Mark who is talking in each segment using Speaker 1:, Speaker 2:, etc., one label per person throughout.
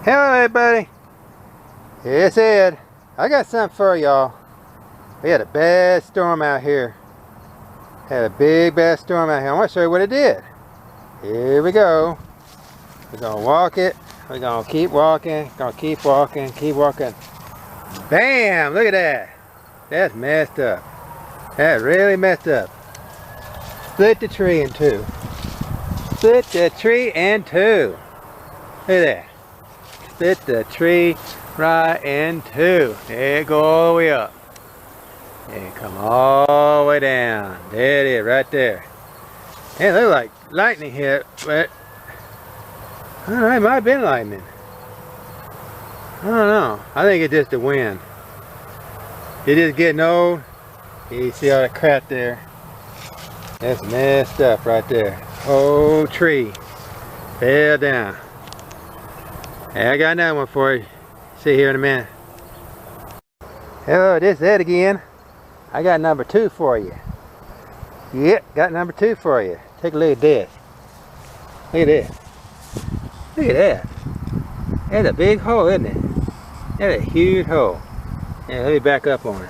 Speaker 1: Hello everybody, it's Ed. I got something for y'all. We had a bad storm out here. Had a big bad storm out here. I want to show you what it did. Here we go. We're gonna walk it. We're gonna keep walking. Gonna keep walking. Keep walking. Bam! Look at that. That's messed up. That really messed up. Split the tree in two. Split the tree in two. Look at that. Split the tree right in two. There it go all the way up. And come all the way down. There it is, right there. It looked like lightning hit, but I don't know, it might have been lightning. I don't know. I think it's just the wind. It is getting old. You see all the crap there. That's messed up right there. Whole tree fell down. Hey, I got another one for you. See here in a minute. Hello, this is Ed again. I got number 2 for you. Yep, got number 2 for you. Take a look at this. Look at this. Look at that. That's a big hole, isn't it? That's a huge hole. Yeah, let me back up on it.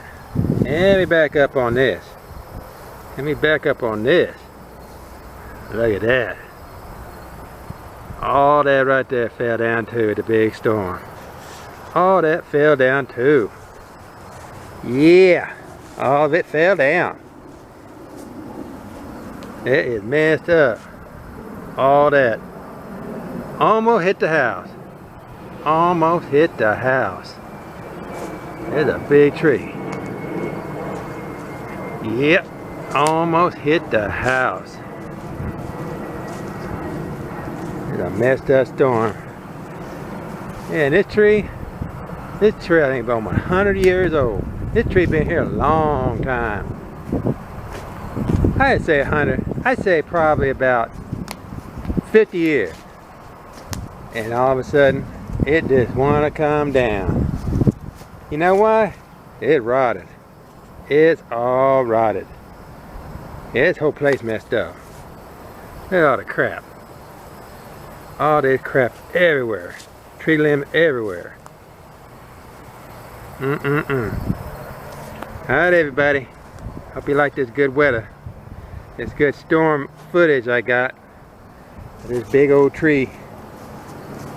Speaker 1: Let me back up on this. Let me back up on this. Look at that. All that right there fell down too at the big storm. All that fell down too. Yeah, all of it fell down. It is messed up. All that. Almost hit the house. Almost hit the house. There's a big tree. Yep, almost hit the house. It's a messed up storm. Yeah, and this tree I think about 100 years old. This tree been here a long time. I'd say 100. I'd say probably about 50 years. And all of a sudden, it just wanna come down. You know why? It rotted. It's all rotted. Yeah, this whole place messed up. Look at all the crap. All this crap everywhere. Tree limb everywhere. Alright everybody. Hope you like this good weather. This good storm footage I got. This big old tree.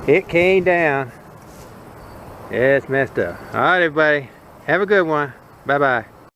Speaker 1: It came down. Yeah, it's messed up. Alright everybody. Have a good one. Bye bye.